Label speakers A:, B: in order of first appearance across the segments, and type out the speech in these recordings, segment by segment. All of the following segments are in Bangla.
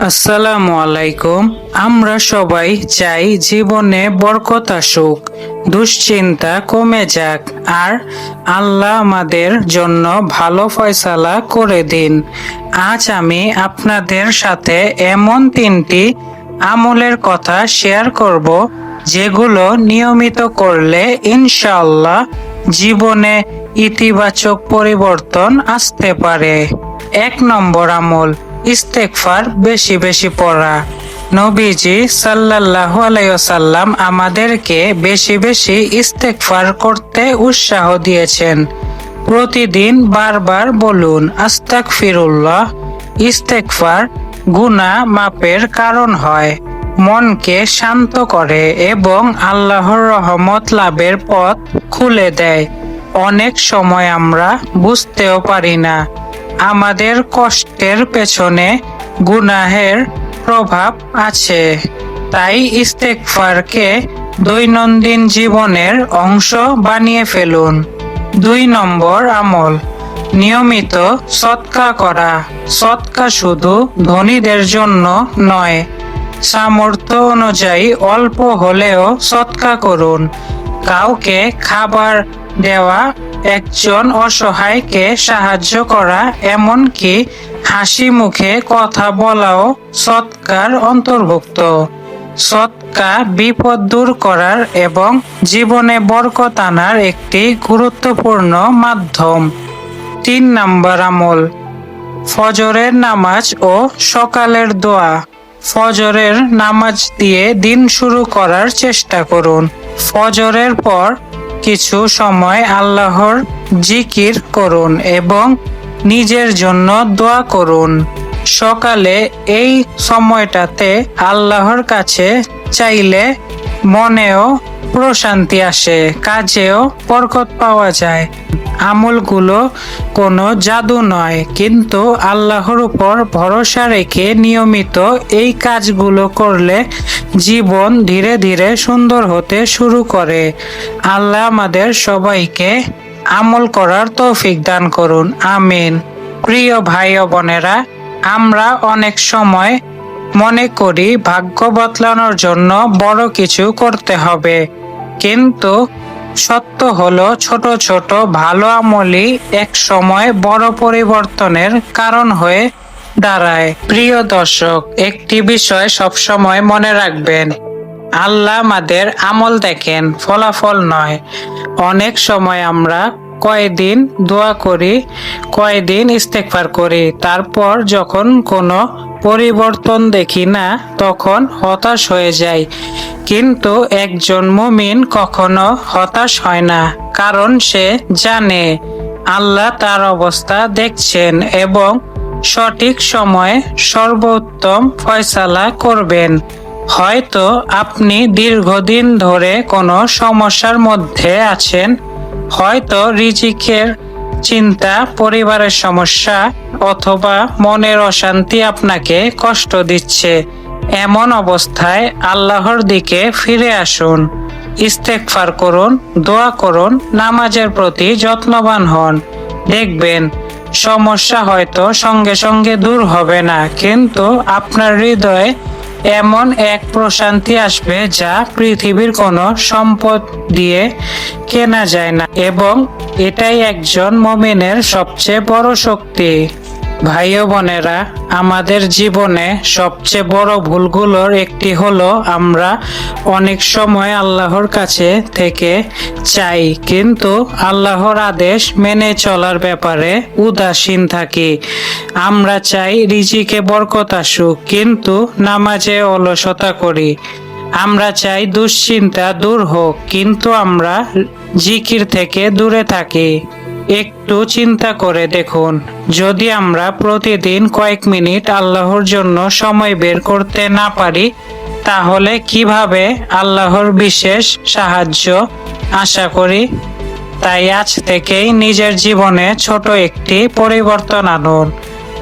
A: আসসালামু আলাইকুম। আমরা সবাই চাই জীবনে বরকত আসুক, দুশ্চিন্তা কমে যাক, আর আল্লাহ আমাদের জন্য ভালো ফয়সালা করে দিন। আজ আমি আপনাদের সাথে এমন তিনটি আমলের কথা শেয়ার করব যেগুলো নিয়মিত করলে ইনশাআল্লাহ জীবনে ইতিবাচক পরিবর্তন আসতে পারে। 1 নম্বর আমল, ইস্তেগফার বেশি বেশি পড়া। নবীজি সাল্লাল্লাহু আলাইহি ওয়াসাল্লাম আমাদেরকে বেশি বেশি ইস্তেগফার করতে উৎসাহ দিয়েছেন। প্রতিদিন বারবার বলুন আস্তাগফিরুল্লাহ। ইস্তেগফার গুনাহ মাপের কারণ হয়, মনকে শান্ত করে এবং আল্লাহর রহমত লাভের পথ খুলে দেয়। অনেক সময় আমরা বুঝতেও পারি না আমাদের কষ্টের পেছনে গুনাহের প্রভাব আছে। তাই ইস্তেগফারকে দৈনন্দিন জীবনের অংশ বানিয়ে ফেলুন। 2 নম্বর আমল, নিয়মিত সদকা করা। সদকা শুধু ধনীদের জন্য নয়, সামর্থ্য অনুযায়ী অল্প হলেও সদকা করুন। কাউকে খাবার দেওয়া, একজন অসহায়কে সাহায্য করা, এমনকি হাসি মুখে কথা বলাও সদকার অন্তর্ভুক্ত। সদকা বিপদ দূর করার এবং জীবনে বরকত আনার একটি গুরুত্বপূর্ণ মাধ্যম। 3 নম্বর আমল, ফজরের নামাজ ও সকালের দোয়া। ফজরের নামাজ দিয়ে দিন শুরু করার চেষ্টা করুন। ফজরের পর কিছু সময় আল্লাহর জিকির করুন এবং নিজের জন্য দোয়া করুন। সকালে এই সময়টাতে আল্লাহর কাছে চাইলে মনেও প্রশান্তি আসে, কাজেও বরকত পাওয়া যায়। আমলগুলো কোনো জাদু নয়, কিন্তু আল্লাহর উপর ভরসা রেখে নিয়মিত এই কাজগুলো করলে জীবন ধীরে ধীরে সুন্দর হতে শুরু করে। আল্লাহ আমাদের সবাইকে আমল করার তৌফিক দান করুন, আমিন। প্রিয় ভাই ও বোনেরা, আমরা অনেক সময় মনে করি ভাগ্য বদলানোর জন্য বড় কিছু করতে হবে, কিন্তু সত্য হলো ছোট ছোট ভালো আমলই এক সময় বড় পরিবর্তনের কারণ হয়ে দাঁড়ায়। প্রিয় দর্শক, একটি বিষয় সবসময় মনে রাখবেন, আল্লাহ আমাদের আমল দেখেন, ফলাফল নয়। অনেক সময় আমরা কয়েকদিন দোয়া করি, কয়েকদিন ইস্তেগফার করি, তারপর যখন কোনো পরিবর্তন দেখি না তখন হতাশ হয়ে যায়। কিন্তু একজন মুমিন কখনো হতাশ হয় না, কারণ সে জানে আল্লাহ তার অবস্থা দেখছেন এবং সঠিক সময়ে সর্বোত্তম ফয়সালা করবেন। হয়তো আপনি দীর্ঘদিন ধরে কোনো সমস্যার মধ্যে আছেন, হয়তো রিজিকের চিন্তা, পরিবারের সমস্যা অথবা মনের অশান্তি আপনাকে কষ্ট দিচ্ছে। এমন অবস্থায় আল্লাহর দিকে ফিরে আসুন, ইস্তেগফার করুন, দোয়া করুন, নামাজের প্রতি যত্নবান হন। দেখবেন সমস্যা হয়তো সঙ্গে সঙ্গে দূর হবে না, কিন্তু আপনার হৃদয়ে এমন এক প্রশান্তি আসবে যা পৃথিবীর কোনো সম্পদ দিয়ে কেনা যায় না, এবং এটাই একজন মুমিনের সবচেয়ে বড় শক্তি। ভাই ও বোনেরা, আমাদের জীবনে সবচেয়ে বড় ভুলগুলোর একটি হলো আমরা অনেক সময় আল্লাহর কাছে থেকে চাই, কিন্তু আল্লাহর আদেশ মেনে চলার ব্যাপারে উদাসীন থাকি। আমরা চাই রিজিকে বরকত আসুক, কিন্তু নামাজে অলসতা করি। আমরা চাই দুশ্চিন্তা দূর হোক, কিন্তু আমরা জিকির থেকে দূরে থাকি। একটু চিন্তা করে দেখুন, যদি আমরা প্রতিদিন কয়েক মিনিট আল্লাহর জন্য সময় বের করতে না পারি, তাহলে কিভাবে আল্লাহর বিশেষ সাহায্য আশা করি? তাই আজ থেকেই নিজের জীবনে ছোট একটি পরিবর্তন আনুন।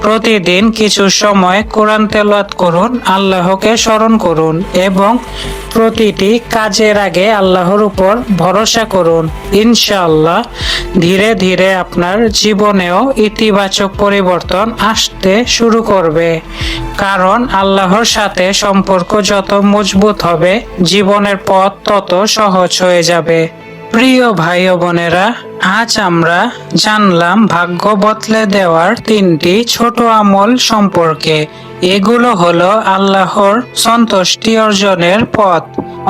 A: প্রতিদিন কিছু সময় কোরআন তেলাওয়াত করুন, আল্লাহকে স্মরণ করুন এবং প্রতিটি কাজের আগে আল্লাহর উপর ভরসা করুন। ইনশাআল্লাহ ধীরে ধীরে আপনার জীবনেও ইতিবাচক পরিবর্তন আসতে শুরু করবে। কারণ আল্লাহর সাথে সম্পর্ক যত মজবুত হবে, জীবনের পথ তত সহজ হয়ে যাবে। প্রিয় ভাই ও বোনেরা, আজ আমরা জানলাম ভাগ্য বদলে দেওয়ার 3টি ছোট আমল সম্পর্কে। এগুলো হলো আল্লাহর সন্তুষ্টি অর্জনের পথ।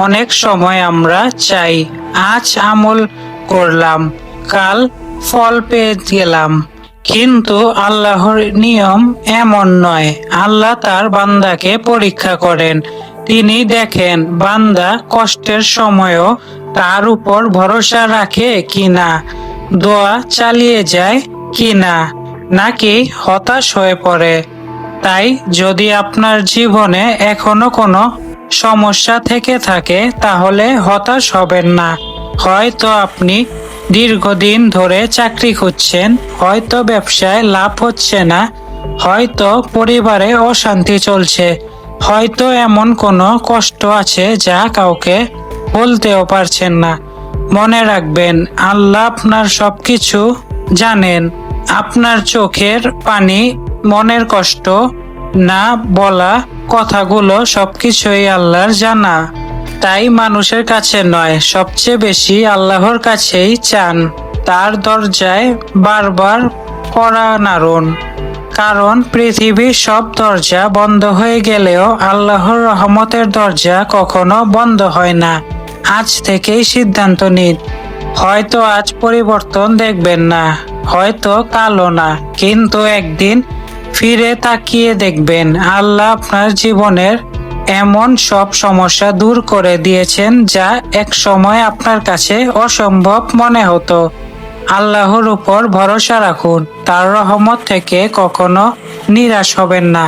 A: অনেক সময় আমরা চাই আজ আমল করলাম, কাল ফল পেয়ে গেলাম, কিন্তু আল্লাহর নিয়ম এমন নয়। আল্লাহ তার বান্দাকে পরীক্ষা করেন। তিনি দেখেন বান্দা কষ্টের সময়ও তার উপর ভরসা রাখে কিনা, দোয়া চালিয়ে যায় কিনা, নাকি হতাশ হয়ে পড়ে। তাই যদি আপনার জীবনে এখনো কোনো সমস্যা থেকে থাকে, তাহলে হতাশ হবেন না। হয়তো আপনি দীর্ঘদিন ধরে চাকরি খুঁজছেন, হয়তো ব্যবসায় লাভ হচ্ছে না, হয়তো পরিবারে অশান্তি চলছে, হয়তো এমন কোনো কষ্ট আছে যা কাউকে বলতেও পারছেন না। মনে রাখবেন, আল্লাহ আপনার সবকিছু জানেন। আপনার চোখের পানি, মনের কষ্ট, না বলা কথাগুলো সবকিছুই আল্লাহর জানা। তাই মানুষের কাছে নয়, সবচেয়ে বেশি আল্লাহর কাছেই চান। তার দরজায় বারবার কড়া নাড়ুন। কারণ পৃথিবীর সব দরজা বন্ধ হয়ে গেলেও আল্লাহর রহমতের দরজা কখনো বন্ধ হয় না। আজ থেকেই সিদ্ধান্ত নিন। হয়তো আজ পরিবর্তন দেখবেন না, হয়তো কালও না, কিন্তু একদিন ফিরে তাকিয়ে দেখবেন আল্লাহ আপনার জীবনের এমন সব সমস্যা দূর করে দিয়েছেন যা এক সময় আপনার কাছে অসম্ভব মনে হতো। আল্লাহর উপর ভরসা রাখুন, তার রহমত থেকে কখনো নিরাশ হবেন না।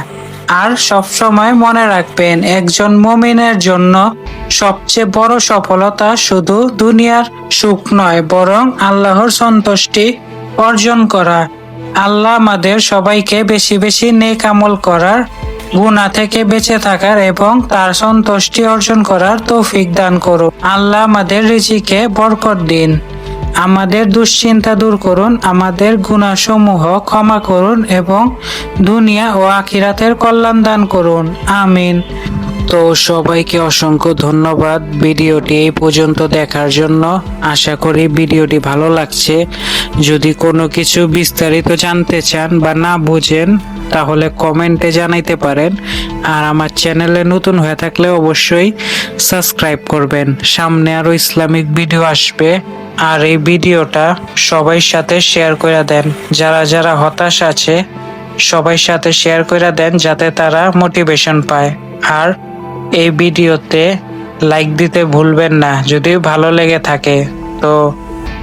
A: আর সবসময় মনে রাখবেন, একজন মুমিনের জন্য সবচেয়ে বড় সফলতা শুধু দুনিয়ার সুখ নয়, বরং আল্লাহর সন্তুষ্টি অর্জন করা। আল্লাহ আমাদের সবাইকে বেশি বেশি নেক আমল করার, গুনাহ থেকে বেঁচে থাকার এবং তার সন্তুষ্টি অর্জন করার তৌফিক দান করুন। আল্লাহ আমাদের রিজিকে বরকত দিন, আমাদের দুশ্চিন্তা দূর করুন, আমাদের গুনাহসমূহ ক্ষমা করুন এবং দুনিয়া ও আখিরাতের কল্যাণ দান করুন। আমিন। তো সবাইকে অসংখ্য ধন্যবাদ ভিডিওটি এই পর্যন্ত দেখার জন্য। আশা করি ভিডিওটি ভালো লাগছে। যদি কোনো কিছু বিস্তারিত জানতে চান বা না বুঝেন, তাহলে কমেন্টে জানাইতে পারেন। আর আমার চ্যানেলে নতুন হয়ে থাকলে অবশ্যই সাবস্ক্রাইব করবেন। সামনে আরো ইসলামিক ভিডিও আসবে। আর এই ভিডিওটা সবাই সাথে শেয়ার করে দেন। যারা যারা হতাশ আছে সবাই সাথে শেয়ার করে দেন, যাতে তারা মোটিভেশন পায়। আর এই ভিডিওতে লাইক দিতে ভুলবেন না যদি ভালো লেগে থাকে। তো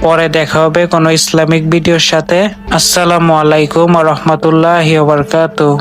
A: পরে দেখা হবে কোনো ইসলামিক ভিডিওর সাথে। আসসালামু আলাইকুম ওয়া রাহমাতুল্লাহি ওয়া বারাকাতুহু।